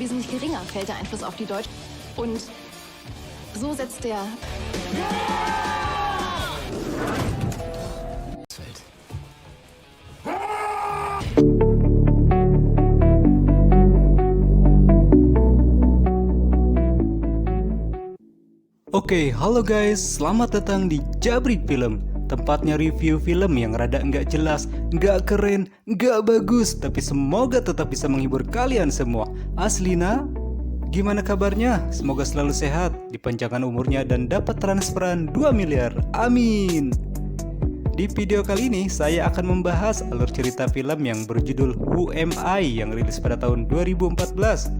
wesentlich geringer fällt der Einfluss auf die Deutschen. Und so setzt der... Oke, halo guys, selamat datang di Jabrik Film. Tempatnya review film yang rada nggak jelas, nggak keren, nggak bagus, tapi semoga tetap bisa menghibur kalian semua. Aslina, gimana kabarnya? Semoga selalu sehat, dipanjangkan umurnya dan dapat transferan 2 miliar. Amin. Di video kali ini saya akan membahas alur cerita film yang berjudul Who Am I yang rilis pada tahun 2014.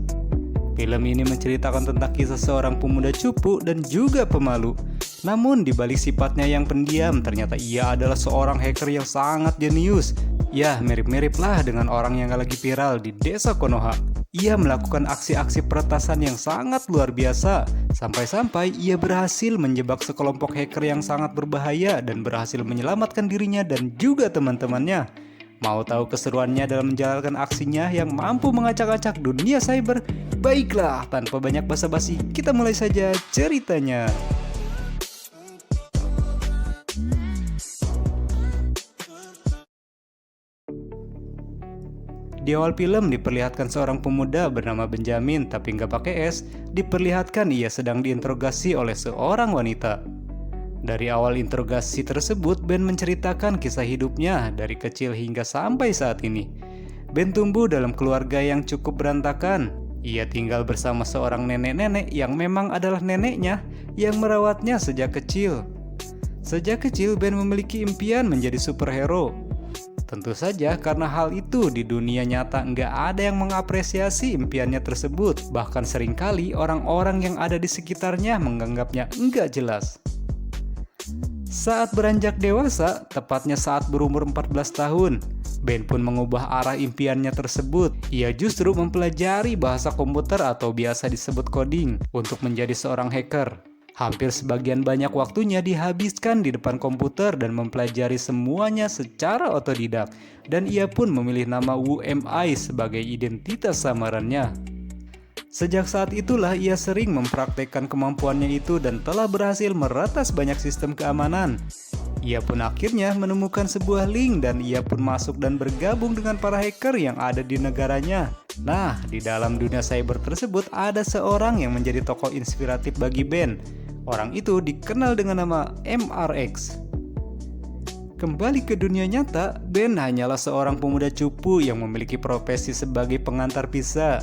Film ini menceritakan tentang kisah seorang pemuda cupu dan juga pemalu. Namun di balik sifatnya yang pendiam, ternyata ia adalah seorang hacker yang sangat jenius. Ya, mirip-mirip lah dengan orang yang lagi viral di desa Konoha. Ia melakukan aksi-aksi peretasan yang sangat luar biasa. Sampai-sampai ia berhasil menjebak sekelompok hacker yang sangat berbahaya dan berhasil menyelamatkan dirinya dan juga teman-temannya. Mau tahu keseruannya dalam menjalankan aksinya yang mampu mengacak-acak dunia cyber? Baiklah, tanpa banyak basa-basi, kita mulai saja ceritanya. Di awal film diperlihatkan seorang pemuda bernama Benjamin, tapi nggak pakai S. Diperlihatkan ia sedang diinterogasi oleh seorang wanita. Dari awal interogasi tersebut, Ben menceritakan kisah hidupnya dari kecil hingga sampai saat ini. Ben tumbuh dalam keluarga yang cukup berantakan. Ia tinggal bersama seorang nenek-nenek yang memang adalah neneknya yang merawatnya sejak kecil. Sejak kecil, Ben memiliki impian menjadi superhero. Tentu saja karena hal itu di dunia nyata nggak ada yang mengapresiasi impiannya tersebut. Bahkan seringkali orang-orang yang ada di sekitarnya menganggapnya nggak jelas. Saat beranjak dewasa, tepatnya saat berumur 14 tahun, Ben pun mengubah arah impiannya tersebut. Ia justru mempelajari bahasa komputer atau biasa disebut coding untuk menjadi seorang hacker. Hampir sebagian banyak waktunya dihabiskan di depan komputer dan mempelajari semuanya secara otodidak. Dan ia pun memilih nama Who Am I sebagai identitas samarannya. Sejak saat itulah ia sering mempraktekkan kemampuannya itu dan telah berhasil meretas banyak sistem keamanan. Ia pun akhirnya menemukan sebuah link dan ia pun masuk dan bergabung dengan para hacker yang ada di negaranya. Nah, di dalam dunia cyber tersebut ada seorang yang menjadi tokoh inspiratif bagi Ben. Orang itu dikenal dengan nama MRX. Kembali ke dunia nyata, Ben hanyalah seorang pemuda cupu yang memiliki profesi sebagai pengantar pizza.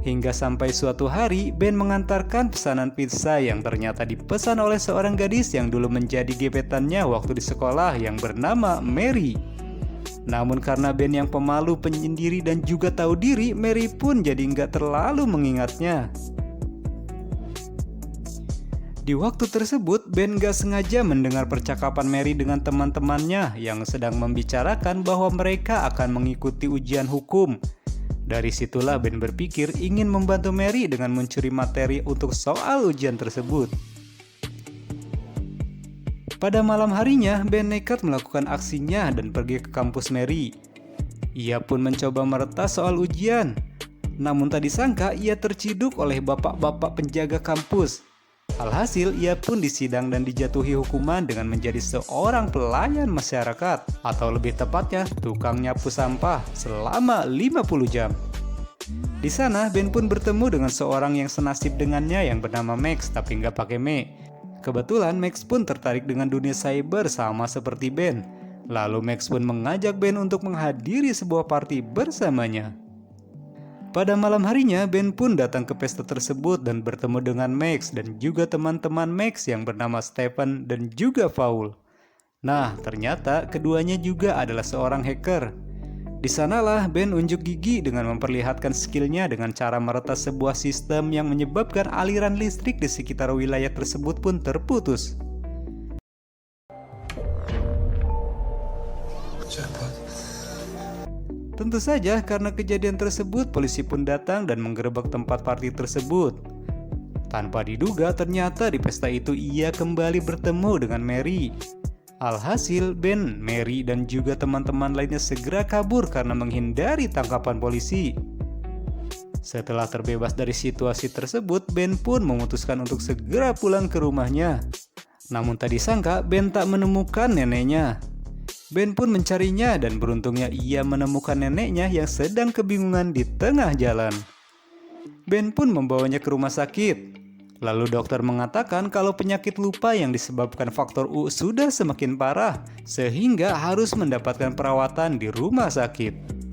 Hingga sampai suatu hari, Ben mengantarkan pesanan pizza yang ternyata dipesan oleh seorang gadis yang dulu menjadi gebetannya waktu di sekolah yang bernama Mary. Namun karena Ben yang pemalu, penyendiri dan juga tahu diri, Mary pun jadi nggak terlalu mengingatnya. Di waktu tersebut, Ben nggak sengaja mendengar percakapan Mary dengan teman-temannya yang sedang membicarakan bahwa mereka akan mengikuti ujian hukum. Dari situlah Ben berpikir ingin membantu Mary dengan mencuri materi untuk soal ujian tersebut. Pada malam harinya, Ben nekat melakukan aksinya dan pergi ke kampus Mary. Ia pun mencoba meretas soal ujian. Namun tak disangka ia terciduk oleh bapak-bapak penjaga kampus. Alhasil ia pun disidang dan dijatuhi hukuman dengan menjadi seorang pelayan masyarakat, atau lebih tepatnya tukang nyapu sampah selama 50 jam. Di sana Ben pun bertemu dengan seorang yang senasib dengannya yang bernama Max tapi nggak pakai Me. Kebetulan Max pun tertarik dengan dunia cyber sama seperti Ben. Lalu Max pun mengajak Ben untuk menghadiri sebuah party bersamanya. Pada malam harinya, Ben pun datang ke pesta tersebut dan bertemu dengan Max dan juga teman-teman Max yang bernama Stephen dan juga Paul. Nah, ternyata keduanya juga adalah seorang hacker. Di sanalah Ben unjuk gigi dengan memperlihatkan skillnya dengan cara meretas sebuah sistem yang menyebabkan aliran listrik di sekitar wilayah tersebut pun terputus. Tentu saja karena kejadian tersebut polisi pun datang dan menggerebek tempat party tersebut. Tanpa diduga ternyata di pesta itu ia kembali bertemu dengan Mary. Alhasil Ben, Mary dan juga teman-teman lainnya segera kabur karena menghindari tangkapan polisi. Setelah terbebas dari situasi tersebut, Ben pun memutuskan untuk segera pulang ke rumahnya. Namun tak disangka, Ben tak menemukan neneknya. Ben pun mencarinya dan beruntungnya ia menemukan neneknya yang sedang kebingungan di tengah jalan. Ben pun membawanya ke rumah sakit. Lalu dokter mengatakan kalau penyakit lupa yang disebabkan faktor U sudah semakin parah, sehingga harus mendapatkan perawatan di rumah sakit.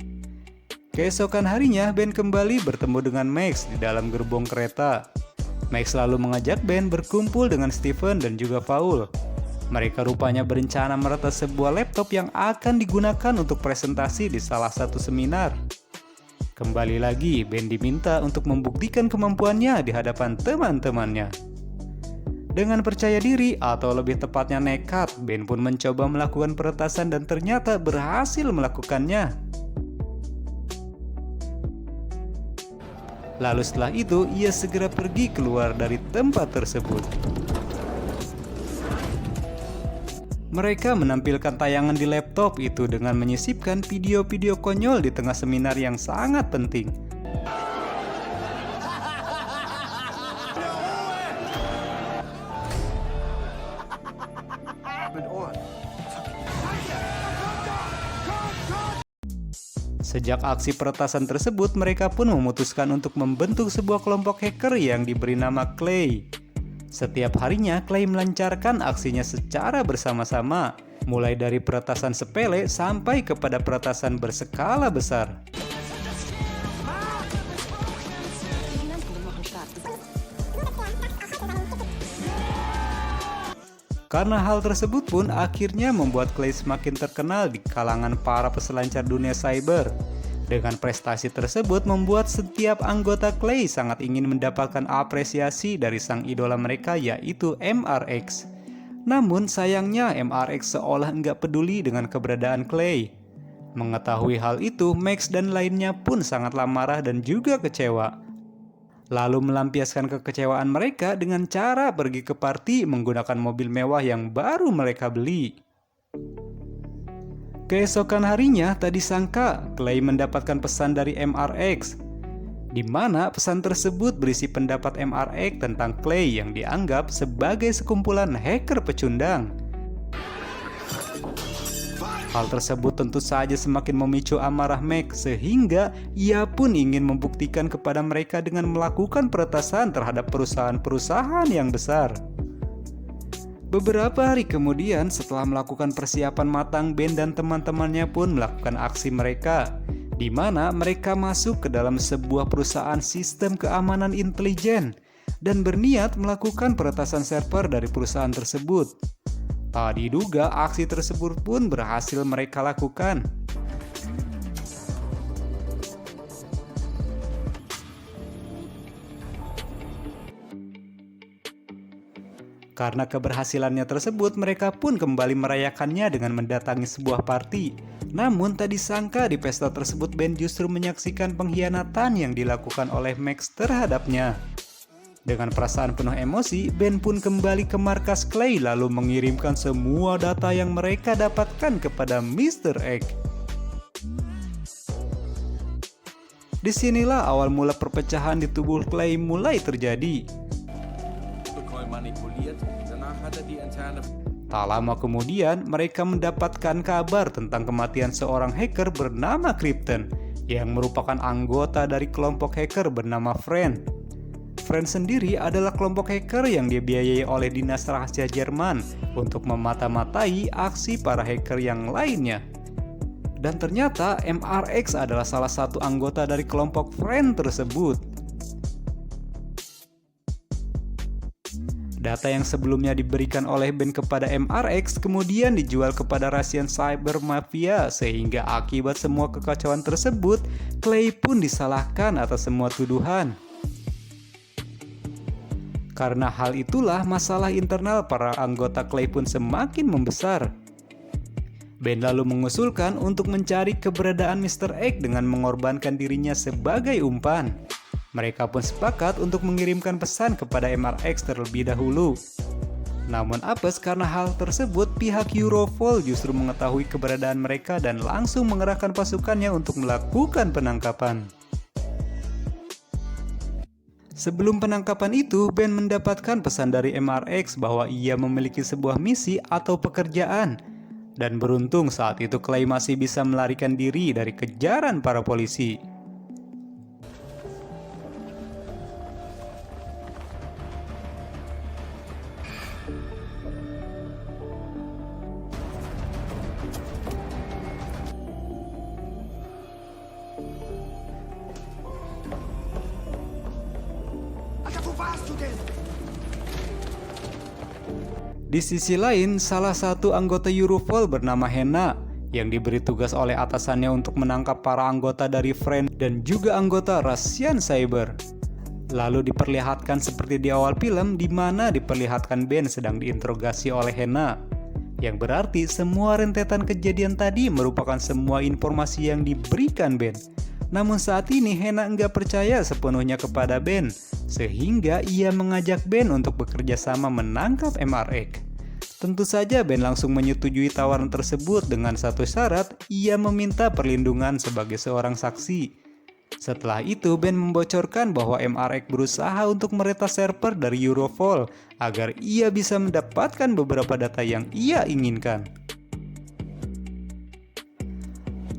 Keesokan harinya, Ben kembali bertemu dengan Max di dalam gerbong kereta. Max lalu mengajak Ben berkumpul dengan Steven dan juga Paul. Mereka rupanya berencana meretas sebuah laptop yang akan digunakan untuk presentasi di salah satu seminar. Kembali lagi, Ben diminta untuk membuktikan kemampuannya di hadapan teman-temannya. Dengan percaya diri atau lebih tepatnya nekat, Ben pun mencoba melakukan peretasan dan ternyata berhasil melakukannya. Lalu setelah itu, ia segera pergi keluar dari tempat tersebut. Mereka menampilkan tayangan di laptop itu dengan menyisipkan video-video konyol di tengah seminar yang sangat penting. Sejak aksi peretasan tersebut, mereka pun memutuskan untuk membentuk sebuah kelompok hacker yang diberi nama Clay. Setiap harinya, Clay melancarkan aksinya secara bersama-sama, mulai dari peretasan sepele sampai kepada peretasan berskala besar. Karena hal tersebut pun akhirnya membuat Clay semakin terkenal di kalangan para peselancar dunia cyber. Dengan prestasi tersebut membuat setiap anggota Clay sangat ingin mendapatkan apresiasi dari sang idola mereka, yaitu MRX. Namun sayangnya MRX seolah enggak peduli dengan keberadaan Clay. Mengetahui hal itu, Max dan lainnya pun sangatlah marah dan juga kecewa. Lalu melampiaskan kekecewaan mereka dengan cara pergi ke party menggunakan mobil mewah yang baru mereka beli. Keesokan harinya, tak disangka Clay mendapatkan pesan dari MRX, di mana pesan tersebut berisi pendapat MRX tentang Clay yang dianggap sebagai sekumpulan hacker pecundang. Hal tersebut tentu saja semakin memicu amarah Max, sehingga ia pun ingin membuktikan kepada mereka dengan melakukan peretasan terhadap perusahaan-perusahaan yang besar. Beberapa hari kemudian, setelah melakukan persiapan matang, Ben dan teman-temannya pun melakukan aksi mereka, di mana mereka masuk ke dalam sebuah perusahaan sistem keamanan intelijen dan berniat melakukan peretasan server dari perusahaan tersebut. Tak diduga, aksi tersebut pun berhasil mereka lakukan. Karena keberhasilannya tersebut, mereka pun kembali merayakannya dengan mendatangi sebuah party. Namun tak disangka di pesta tersebut Ben justru menyaksikan pengkhianatan yang dilakukan oleh Max terhadapnya. Dengan perasaan penuh emosi, Ben pun kembali ke markas Clay lalu mengirimkan semua data yang mereka dapatkan kepada Mr. X. Disinilah awal mula perpecahan di tubuh Clay mulai terjadi. Tak lama kemudian, mereka mendapatkan kabar tentang kematian seorang hacker bernama Krypton, yang merupakan anggota dari kelompok hacker bernama Friend. Friend sendiri adalah kelompok hacker yang dibiayai oleh Dinas Rahasia Jerman untuk memata-matai aksi para hacker yang lainnya. Dan ternyata MRX adalah salah satu anggota dari kelompok Friend tersebut. Data yang sebelumnya diberikan oleh Ben kepada MRX kemudian dijual kepada Russian Cyber Mafia, sehingga akibat semua kekacauan tersebut, Clay pun disalahkan atas semua tuduhan. Karena hal itulah masalah internal para anggota Clay pun semakin membesar. Ben lalu mengusulkan untuk mencari keberadaan Mr. X dengan mengorbankan dirinya sebagai umpan. Mereka pun sepakat untuk mengirimkan pesan kepada MRX terlebih dahulu. Namun apes karena hal tersebut, pihak Europol justru mengetahui keberadaan mereka dan langsung mengerahkan pasukannya untuk melakukan penangkapan. Sebelum penangkapan itu, Ben mendapatkan pesan dari MRX bahwa ia memiliki sebuah misi atau pekerjaan. Dan beruntung saat itu Clay masih bisa melarikan diri dari kejaran para polisi. Di sisi lain, salah satu anggota Europol bernama Hena yang diberi tugas oleh atasannya untuk menangkap para anggota dari Friend dan juga anggota Russian Cyber. Lalu diperlihatkan seperti di awal film, di mana diperlihatkan Ben sedang diinterogasi oleh Hena. Yang berarti semua rentetan kejadian tadi merupakan semua informasi yang diberikan Ben. Namun saat ini Hena enggak percaya sepenuhnya kepada Ben, sehingga ia mengajak Ben untuk bekerja sama menangkap MRX. Tentu saja Ben langsung menyetujui tawaran tersebut dengan satu syarat, ia meminta perlindungan sebagai seorang saksi. Setelah itu Ben membocorkan bahwa MRX berusaha untuk meretas server dari Europol agar ia bisa mendapatkan beberapa data yang ia inginkan.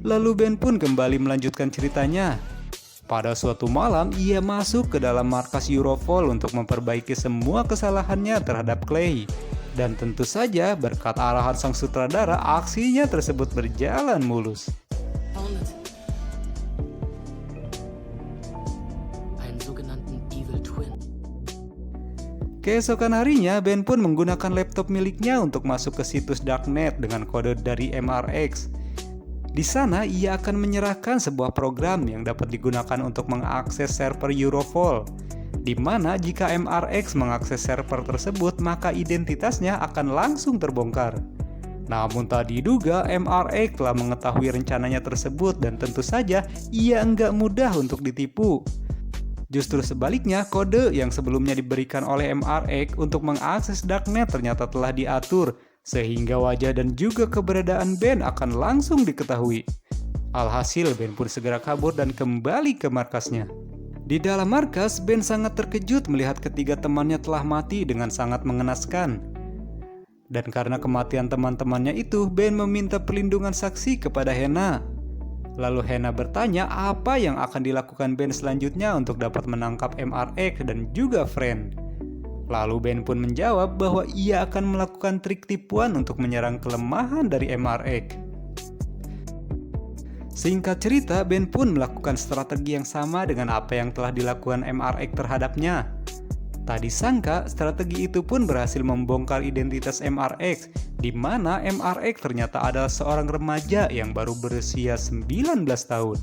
Lalu Ben pun kembali melanjutkan ceritanya. Pada suatu malam, ia masuk ke dalam markas Europol untuk memperbaiki semua kesalahannya terhadap Clay. Dan tentu saja berkat arahan sang sutradara, aksinya tersebut berjalan mulus. Keesokan harinya, Ben pun menggunakan laptop miliknya untuk masuk ke situs darknet dengan kode dari MRX. Di sana, ia akan menyerahkan sebuah program yang dapat digunakan untuk mengakses server Europol, di mana jika MRX mengakses server tersebut, maka identitasnya akan langsung terbongkar. Namun tak diduga, MRX telah mengetahui rencananya tersebut dan tentu saja ia enggak mudah untuk ditipu. Justru sebaliknya, kode yang sebelumnya diberikan oleh MRX untuk mengakses darknet ternyata telah diatur, sehingga wajah dan juga keberadaan Ben akan langsung diketahui. Alhasil Ben pun segera kabur dan kembali ke markasnya. Di dalam markas, Ben sangat terkejut melihat ketiga temannya telah mati dengan sangat mengenaskan. Dan karena kematian teman-temannya itu, Ben meminta perlindungan saksi kepada Hena. Lalu Hena bertanya apa yang akan dilakukan Ben selanjutnya untuk dapat menangkap MRX dan juga Friend. Lalu Ben pun menjawab bahwa ia akan melakukan trik tipuan untuk menyerang kelemahan dari MRX. Singkat cerita, Ben pun melakukan strategi yang sama dengan apa yang telah dilakukan MRX terhadapnya. Tak disangka, strategi itu pun berhasil membongkar identitas MRX, di mana MRX ternyata adalah seorang remaja yang baru berusia 19 tahun.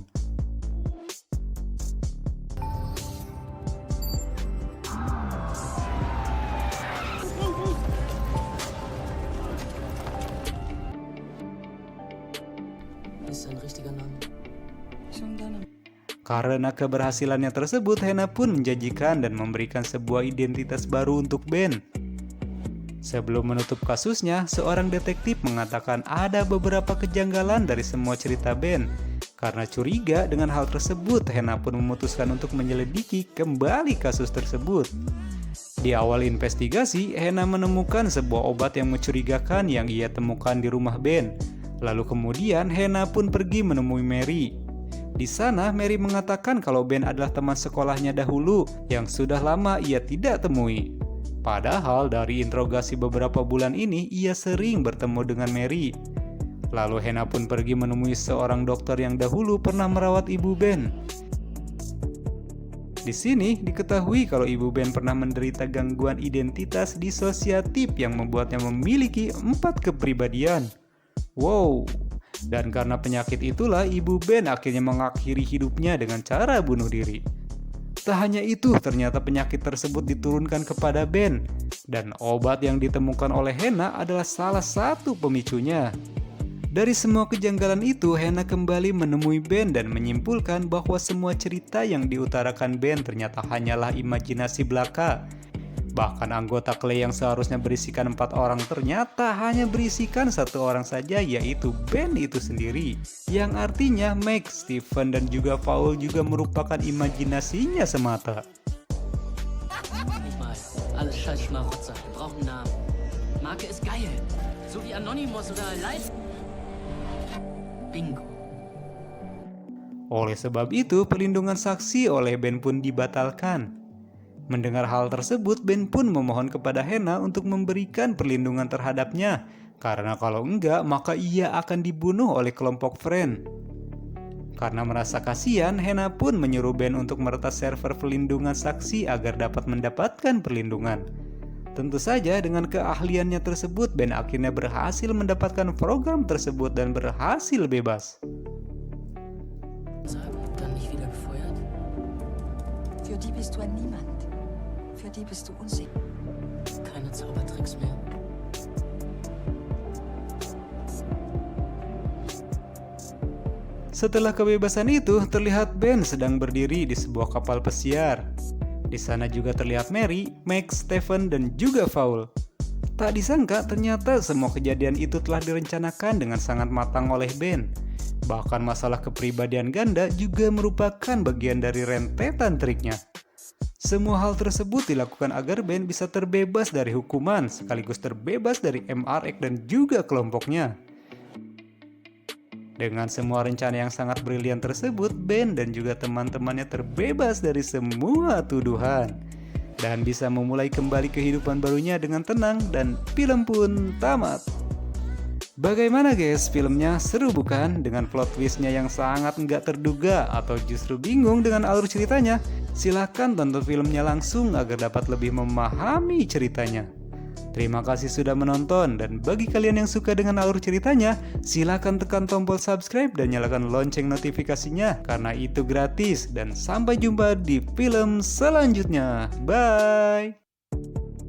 Karena keberhasilannya tersebut, Hena pun menjanjikan dan memberikan sebuah identitas baru untuk Ben. Sebelum menutup kasusnya, seorang detektif mengatakan ada beberapa kejanggalan dari semua cerita Ben. Karena curiga dengan hal tersebut, Hena pun memutuskan untuk menyelidiki kembali kasus tersebut. Di awal investigasi, Hena menemukan sebuah obat yang mencurigakan yang ia temukan di rumah Ben. Lalu kemudian Hena pun pergi menemui Mary. Di sana, Mary mengatakan kalau Ben adalah teman sekolahnya dahulu yang sudah lama ia tidak temui. Padahal dari interogasi beberapa bulan ini, ia sering bertemu dengan Mary. Lalu Hena pun pergi menemui seorang dokter yang dahulu pernah merawat ibu Ben. Di sini diketahui kalau ibu Ben pernah menderita gangguan identitas disosiatif yang membuatnya memiliki 4 kepribadian. Wow! Dan karena penyakit itulah ibu Ben akhirnya mengakhiri hidupnya dengan cara bunuh diri. Tak hanya itu, ternyata penyakit tersebut diturunkan kepada Ben. Dan obat yang ditemukan oleh Hena adalah salah satu pemicunya. Dari semua kejanggalan itu, Hena kembali menemui Ben dan menyimpulkan bahwa semua cerita yang diutarakan Ben ternyata hanyalah imajinasi belaka. Bahkan anggota Clay yang seharusnya berisikan 4 orang ternyata hanya berisikan 1 orang saja, yaitu Ben itu sendiri. Yang artinya Max, Steven, dan juga Paul juga merupakan imajinasinya semata. Scheiß Schmarotzer. Wir brauchen einen Namen. Marke ist geil. So wie Anonymous oder Live. Bingo. Oleh sebab itu, perlindungan saksi oleh Ben pun dibatalkan. Mendengar hal tersebut, Ben pun memohon kepada Hena untuk memberikan perlindungan terhadapnya, karena kalau enggak, maka ia akan dibunuh oleh kelompok Friend. Karena merasa kasihan, Hena pun menyuruh Ben untuk meretas server perlindungan saksi agar dapat mendapatkan perlindungan. Tentu saja dengan keahliannya tersebut, Ben akhirnya berhasil mendapatkan program tersebut dan berhasil bebas. Dann nicht wieder gefeuert? Für die bist du ein Niemand. Für die bist du unsicher. Keine Zaubertricks mehr. Setelah kebebasan itu, terlihat Ben sedang berdiri di sebuah kapal pesiar. Di sana juga terlihat Mary, Max, Stephen, dan juga Paul. Tak disangka ternyata semua kejadian itu telah direncanakan dengan sangat matang oleh Ben. Bahkan masalah kepribadian ganda juga merupakan bagian dari rentetan triknya. Semua hal tersebut dilakukan agar Ben bisa terbebas dari hukuman, sekaligus terbebas dari MRX dan juga kelompoknya. Dengan semua rencana yang sangat brilian tersebut, Ben dan juga teman-temannya terbebas dari semua tuduhan dan bisa memulai kembali kehidupan barunya dengan tenang, dan film pun tamat. Bagaimana guys, filmnya seru bukan? Dengan plot twistnya yang sangat nggak terduga atau justru bingung dengan alur ceritanya? Silahkan tonton filmnya langsung agar dapat lebih memahami ceritanya. Terima kasih sudah menonton, dan bagi kalian yang suka dengan alur ceritanya, silahkan tekan tombol subscribe dan nyalakan lonceng notifikasinya karena itu gratis, dan sampai jumpa di film selanjutnya. Bye!